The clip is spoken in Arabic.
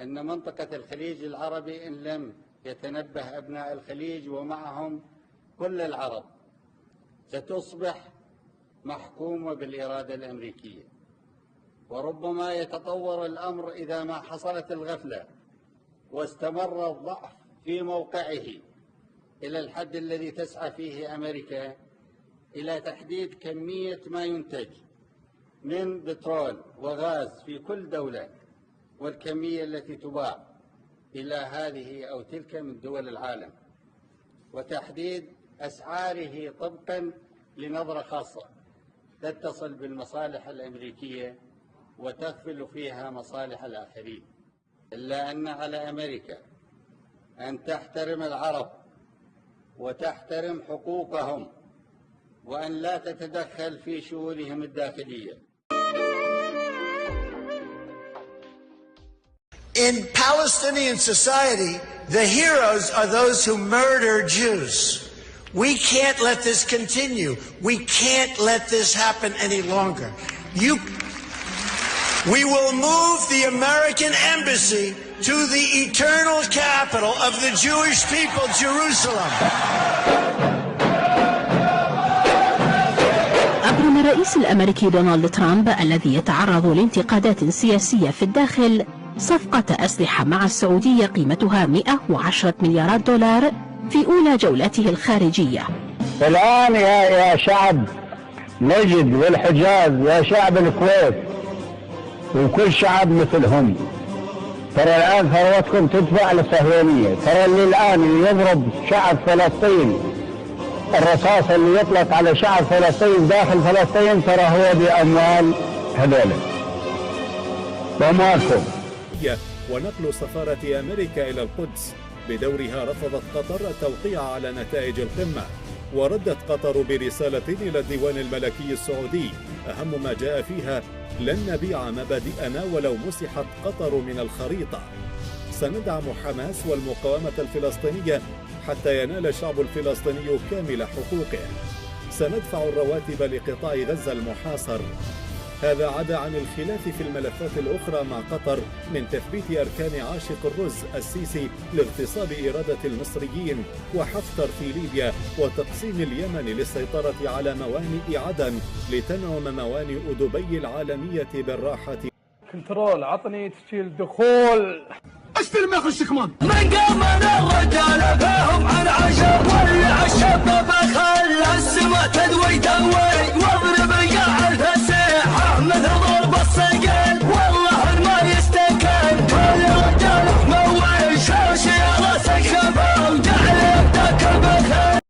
أن منطقة الخليج العربي إن لم يتنبه أبناء الخليج ومعهم كل العرب ستصبح محكومة بالإرادة الأمريكية، وربما يتطور الأمر إذا ما حصلت الغفلة واستمر الضعف في موقعه إلى الحد الذي تسعى فيه أمريكا إلى تحديد كمية ما ينتج من بترول وغاز في كل دولة والكمية التي تباع إلى هذه أو تلك من دول العالم، وتحديد أسعاره طبقا لنظرة خاصة تتصل بالمصالح الأمريكية وتغفل فيها مصالح الآخرين. إلا أن على أمريكا أن تحترم العرب وتحترم حقوقهم وأن لا تتدخل في شؤونهم الداخلية. In Palestinian society, the heroes are those who murder Jews. We can't let this continue. We can't let this happen any longer. We will move the American embassy to the eternal capital of the Jewish people, Jerusalem. أبرم الرئيس الأمريكي دونالد ترامب الذي يتعرض لانتقادات سياسية في الداخل صفقة أسلحة مع السعودية قيمتها 110 مليارات دولار في أولى جولاته الخارجية. الآن يا شعب نجد والحجاز يا شعب الكويت وكل شعب مثلهم، ترى الآن ثروتكم تدفع للصهيونية. ترى اللي الآن يضرب شعب فلسطين، الرصاص اللي يطلق على شعب فلسطين داخل فلسطين ترى هو بأموال هذول بأموالكم. ونقل سفارة أمريكا إلى القدس. بدورها رفضت قطر التوقيع على نتائج القمة، وردت قطر برسالة إلى الديوان الملكي السعودي أهم ما جاء فيها: لن نبيع مبادئنا ولو مسحت قطر من الخريطة. سندعم حماس والمقاومة الفلسطينية حتى ينال الشعب الفلسطيني كامل حقوقه. سندفع الرواتب لقطاع غزة المحاصر. هذا عدا عن الخلاف في الملفات الأخرى مع قطر، من تثبيت أركان عاشق الرز السيسي لاغتصاب إرادة المصريين وحفتر في ليبيا وتقسيم اليمن للسيطرة على موانئ عدن لتنعم موانئ دبي العالمية بالراحة. كنترول عطني تسجيل دخول. استلم يا اخي الشكمان. من قام من الرجال فيهم عن عشاء ولع الشباب خلى السما تدوي دوي واضرب قاعد الساحة مثل ضرب الصقل والله ما يستكن كل الرجال حموي شاشي راسك شباب جعل يبداك بخير.